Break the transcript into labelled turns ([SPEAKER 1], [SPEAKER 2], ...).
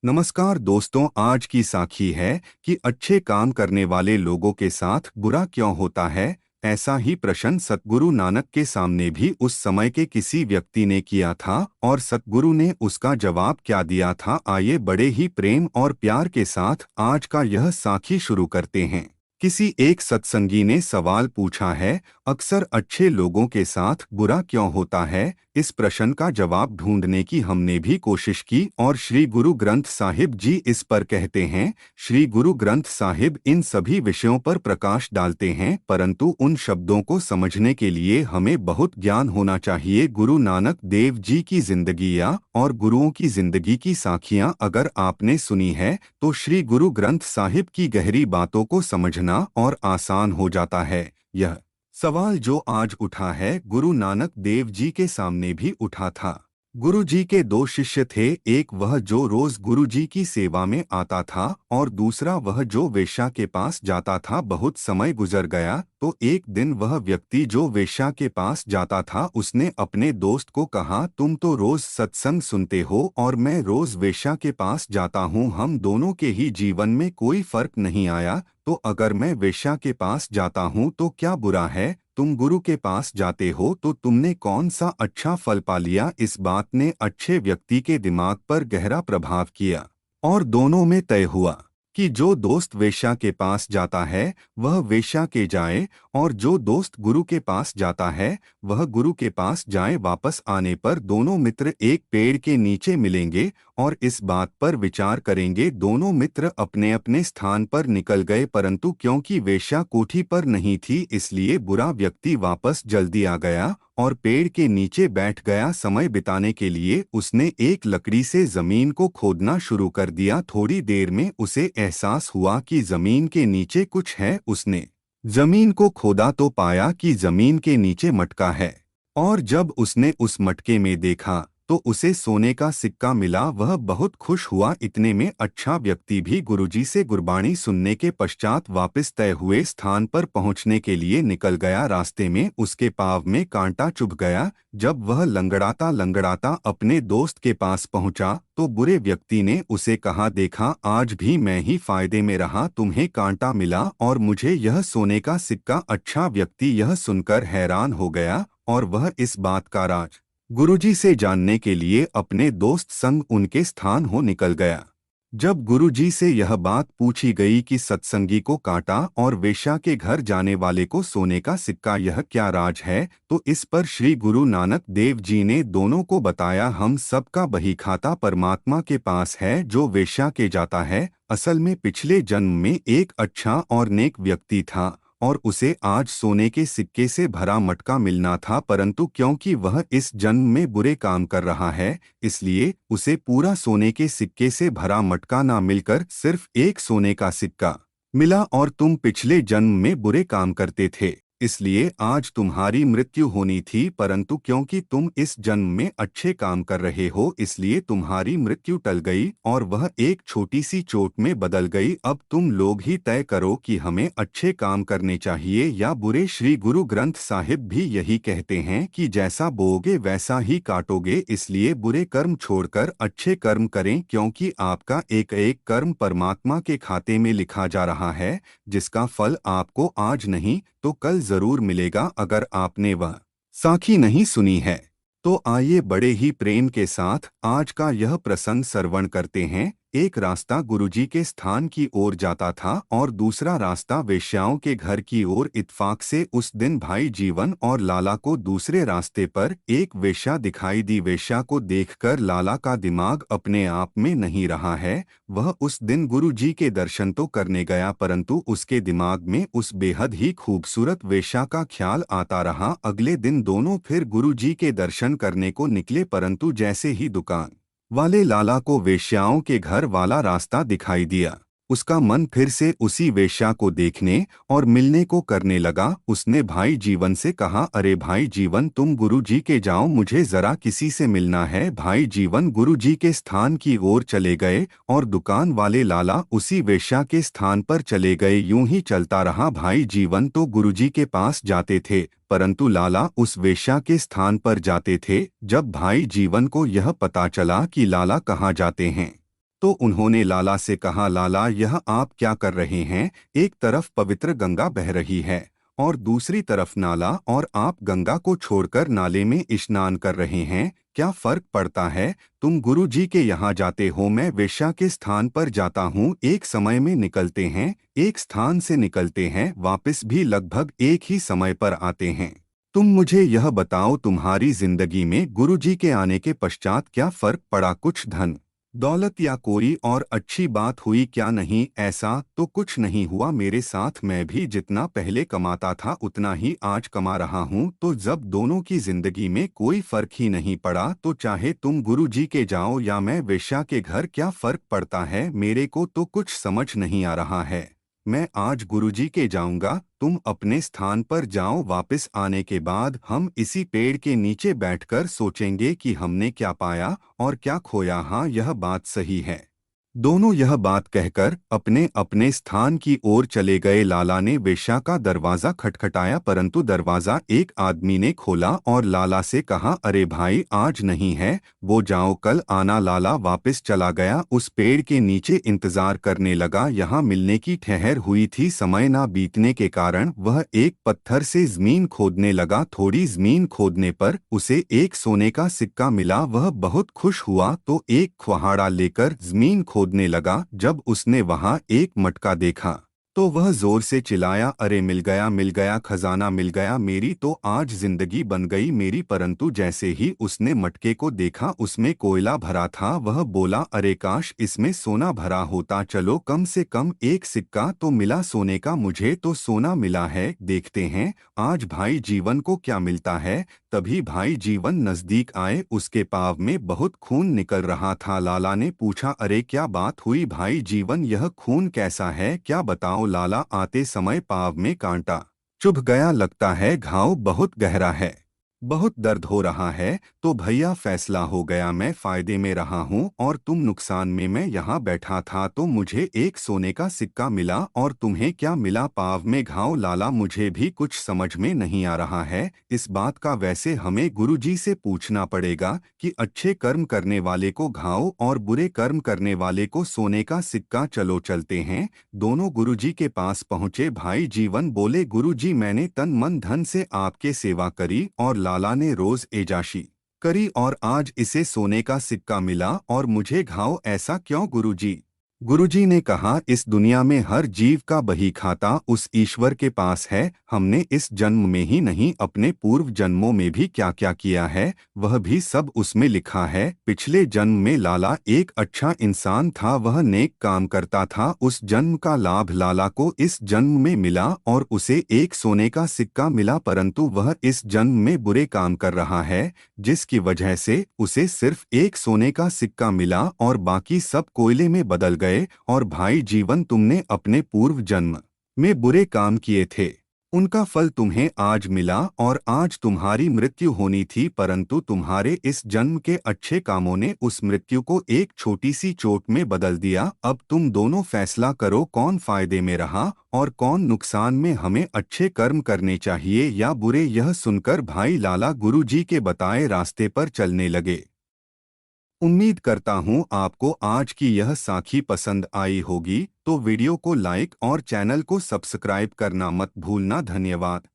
[SPEAKER 1] नमस्कार दोस्तों, आज की साखी है कि अच्छे काम करने वाले लोगों के साथ बुरा क्यों होता है। ऐसा ही प्रश्न सतगुरु नानक के सामने भी उस समय के किसी व्यक्ति ने किया था और सतगुरु ने उसका जवाब क्या दिया था। आइए बड़े ही प्रेम और प्यार के साथ आज का यह साखी शुरू करते हैं। किसी एक सत्संगी ने सवाल पूछा है, अक्सर अच्छे लोगों के साथ बुरा क्यों होता है। इस प्रश्न का जवाब ढूंढने की हमने भी कोशिश की और श्री गुरु ग्रंथ साहिब जी इस पर कहते हैं। श्री गुरु ग्रंथ साहिब इन सभी विषयों पर प्रकाश डालते हैं, परंतु उन शब्दों को समझने के लिए हमें बहुत ज्ञान होना चाहिए। गुरु नानक देव जी की जिंदगियां और गुरुओं की जिंदगी की साखियां अगर आपने सुनी है तो श्री गुरु ग्रंथ साहिब की गहरी बातों को समझना और आसान हो जाता है। यह सवाल जो आज उठा है, गुरु नानक देव जी के सामने भी उठा था। गुरु जी के दो शिष्य थे, एक वह जो रोज गुरु जी की सेवा में आता था और दूसरा वह जो वेश्या के पास जाता था। बहुत समय गुजर गया तो एक दिन वह व्यक्ति जो वेश्या के पास जाता था उसने अपने दोस्त को कहा, तुम तो रोज सत्संग सुनते हो और मैं रोज वेश्या के पास जाता हूँ, हम दोनों के ही जीवन में कोई फर्क नहीं आया, तो अगर मैं वेश्या के पास जाता हूँ तो क्या बुरा है। तुम गुरु के पास जाते हो तो तुमने कौन सा अच्छा फल पा लिया। इस बात ने अच्छे व्यक्ति के दिमाग पर गहरा प्रभाव किया और दोनों में तय हुआ कि जो दोस्त वेश्या के पास जाता है वह वेश्या के जाए और जो दोस्त गुरु के पास जाता है वह गुरु के पास जाए। वापस आने पर दोनों मित्र एक पेड़ के नीचे मिलेंगे और इस बात पर विचार करेंगे। दोनों मित्र अपने अपने स्थान पर निकल गए, परंतु क्योंकि वेश्या कोठी पर नहीं थी इसलिए बुरा व्यक्ति वापस जल्दी आ गया और पेड़ के नीचे बैठ गया। समय बिताने के लिए उसने एक लकड़ी से जमीन को खोदना शुरू कर दिया। थोड़ी देर में उसे एहसास हुआ कि जमीन के नीचे कुछ है। उसने जमीन को खोदा तो पाया कि जमीन के नीचे मटका है और जब उसने उस मटके में देखा तो उसे सोने का सिक्का मिला। वह बहुत खुश हुआ। इतने में अच्छा व्यक्ति भी गुरुजी से गुरबाणी सुनने के पश्चात वापस तय हुए स्थान पर पहुंचने के लिए निकल गया। रास्ते में उसके पाँव में कांटा चुभ गया। जब वह लंगड़ाता लंगड़ाता अपने दोस्त के पास पहुंचा तो बुरे व्यक्ति ने उसे कहा, देखा आज भी मैं ही फायदे में रहा, तुम्हें कांटा मिला और मुझे यह सोने का सिक्का। अच्छा व्यक्ति यह सुनकर हैरान हो गया और वह इस बात का राज गुरुजी से जानने के लिए अपने दोस्त संग उनके स्थान हो निकल गया। जब गुरुजी से यह बात पूछी गई कि सत्संगी को कांटा और वेश्या के घर जाने वाले को सोने का सिक्का, यह क्या राज है, तो इस पर श्री गुरु नानक देव जी ने दोनों को बताया, हम सबका बही खाता परमात्मा के पास है। जो वेश्या के जाता है असल में पिछले जन्म में एक अच्छा और नेक व्यक्ति था और उसे आज सोने के सिक्के से भरा मटका मिलना था, परंतु क्योंकि वह इस जन्म में बुरे काम कर रहा है इसलिए उसे पूरा सोने के सिक्के से भरा मटका ना मिलकर सिर्फ एक सोने का सिक्का मिला। और तुम पिछले जन्म में बुरे काम करते थे इसलिए आज तुम्हारी मृत्यु होनी थी, परंतु क्योंकि तुम इस जन्म में अच्छे काम कर रहे हो इसलिए तुम्हारी मृत्यु टल गई और वह एक छोटी सी चोट में बदल गई। अब तुम लोग ही तय करो कि हमें अच्छे काम करने चाहिए या बुरे। श्री गुरु ग्रंथ साहिब भी यही कहते हैं कि जैसा बोओगे वैसा ही काटोगे, इसलिए बुरे कर्म छोड़कर अच्छे कर्म करें, क्योंकि आपका एक एक कर्म परमात्मा के खाते में लिखा जा रहा है, जिसका फल आपको आज नहीं तो कल जरूर मिलेगा। अगर आपने वह साखी नहीं सुनी है तो आइए बड़े ही प्रेम के साथ आज का यह प्रसंग श्रवण करते हैं। एक रास्ता गुरुजी के स्थान की ओर जाता था और दूसरा रास्ता वेश्याओं के घर की ओर। इत्फाक से उस दिन भाई जीवन और लाला को दूसरे रास्ते पर एक वेश्या दिखाई दी। वेश्या को देखकर लाला का दिमाग अपने आप में नहीं रहा है। वह उस दिन गुरुजी के दर्शन तो करने गया, परंतु उसके दिमाग में उस बेहद ही खूबसूरत वेश्या का ख्याल आता रहा। अगले दिन दोनों फिर गुरुजी के दर्शन करने को निकले, परंतु जैसे ही दुकान वाले लाला को वेश्याओं के घर वाला रास्ता दिखाई दिया, उसका मन फिर से उसी वेश्या को देखने और मिलने को करने लगा। उसने भाई जीवन से कहा, अरे भाई जीवन, तुम गुरुजी के जाओ, मुझे जरा किसी से मिलना है। भाई जीवन गुरुजी के स्थान की ओर चले गए और दुकान वाले लाला उसी वेश्या के स्थान पर चले गए। यूं ही चलता रहा। भाई जीवन तो गुरुजी के पास जाते थे, परंतु लाला उस वेश्या के स्थान पर जाते थे। जब भाई जीवन को यह पता चला कि लाला कहाँ जाते हैं तो उन्होंने लाला से कहा, लाला यह आप क्या कर रहे हैं? एक तरफ पवित्र गंगा बह रही है और दूसरी तरफ नाला, और आप गंगा को छोड़कर नाले में स्नान कर रहे हैं। क्या फर्क पड़ता है? तुम गुरु जी के यहाँ जाते हो, मैं वेश्या के स्थान पर जाता हूँ। एक समय में निकलते हैं, एक स्थान से निकलते हैं, वापस भी लगभग एक ही समय पर आते हैं। तुम मुझे यह बताओ, तुम्हारी जिंदगी में गुरु जी के आने के पश्चात क्या फर्क पड़ा? कुछ धन दौलत या कोई और अच्छी बात हुई क्या? नहीं, ऐसा तो कुछ नहीं हुआ मेरे साथ। मैं भी जितना पहले कमाता था उतना ही आज कमा रहा हूँ। तो जब दोनों की जिंदगी में कोई फर्क ही नहीं पड़ा, तो चाहे तुम गुरु जी के जाओ या मैं वेश्या के घर, क्या फर्क पड़ता है? मेरे को तो कुछ समझ नहीं आ रहा है। मैं आज गुरुजी के जाऊंगा, तुम अपने स्थान पर जाओ। वापस आने के बाद हम इसी पेड़ के नीचे बैठकर सोचेंगे कि हमने क्या पाया और क्या खोया। हाँ, यह बात सही है। दोनों यह बात कहकर अपने अपने स्थान की ओर चले गए। लाला ने वेश्या का दरवाजा खटखटाया, परंतु दरवाजा एक आदमी ने खोला और लाला से कहा, अरे भाई, आज नहीं है, वो जाओ कल आना। लाला वापस चला गया, उस पेड़ के नीचे इंतजार करने लगा। यहाँ मिलने की ठहर हुई थी। समय ना बीतने के कारण वह एक पत्थर से जमीन खोदने लगा। थोड़ी जमीन खोदने पर उसे एक सोने का सिक्का मिला। वह बहुत खुश हुआ तो एक कुल्हाड़ा लेकर जमीन खोदने लगा। जब उसने वहां एक मटका देखा तो वह जोर से चिल्लाया, अरे मिल गया, खजाना मिल गया, मेरी तो आज जिंदगी बन गई मेरी। परंतु जैसे ही उसने मटके को देखा, उसमें कोयला भरा था। वह बोला, अरे काश इसमें सोना भरा होता, चलो कम से कम एक सिक्का तो मिला सोने का। मुझे तो सोना मिला है, देखते हैं आज भाई जीवन को क्या मिलता है। तभी भाई जीवन नजदीक आए, उसके पाँव में बहुत खून निकल रहा था। लाला ने पूछा, अरे क्या बात हुई भाई जीवन, यह खून कैसा है, क्या बताओ? लाला आते समय पाँव में कांटा चुभ गया, लगता है घाव बहुत गहरा है, बहुत दर्द हो रहा है। तो भैया फैसला हो गया, मैं फायदे में रहा हूँ और तुम नुकसान में। मैं यहाँ बैठा था तो मुझे एक सोने का सिक्का मिला, और तुम्हें क्या मिला? पाँव में घाव। लाला मुझे भी कुछ समझ में नहीं आ रहा है इस बात का। वैसे हमें गुरुजी से पूछना पड़ेगा कि अच्छे कर्म करने वाले को घाव और बुरे कर्म करने वाले को सोने का सिक्का। चलो चलते हैं। दोनों गुरुजी के पास पहुँचे। भाई जीवन बोले, गुरुजी मैंने तन मन धन से आपके सेवा करी और लाला ने रोज एजाशी करी, और आज इसे सोने का सिक्का मिला और मुझे घाव। ऐसा क्यों गुरुजी? गुरुजी ने कहा, इस दुनिया में हर जीव का बही खाता उस ईश्वर के पास है। हमने इस जन्म में ही नहीं, अपने पूर्व जन्मों में भी क्या क्या किया है वह भी सब उसमें लिखा है। पिछले जन्म में लाला एक अच्छा इंसान था, वह नेक काम करता था। उस जन्म का लाभ लाला को इस जन्म में मिला और उसे एक सोने का सिक्का मिला। परंतु वह इस जन्म में बुरे काम कर रहा है, जिसकी वजह से उसे सिर्फ एक सोने का सिक्का मिला और बाकी सब कोयले में बदल गए। और भाई जीवन, तुमने अपने पूर्व जन्म में बुरे काम किए थे, उनका फल तुम्हें आज मिला और आज तुम्हारी मृत्यु होनी थी। परंतु तुम्हारे इस जन्म के अच्छे कामों ने उस मृत्यु को एक छोटी सी चोट में बदल दिया। अब तुम दोनों फैसला करो, कौन फायदे में रहा और कौन नुकसान में। हमें अच्छे कर्म करने चाहिए या बुरे? यह सुनकर भाई लाला गुरुजी के बताए रास्ते पर चलने लगे। उम्मीद करता हूँ आपको आज की यह साखी पसंद आई होगी। तो वीडियो को लाइक और चैनल को सब्सक्राइब करना मत भूलना। धन्यवाद।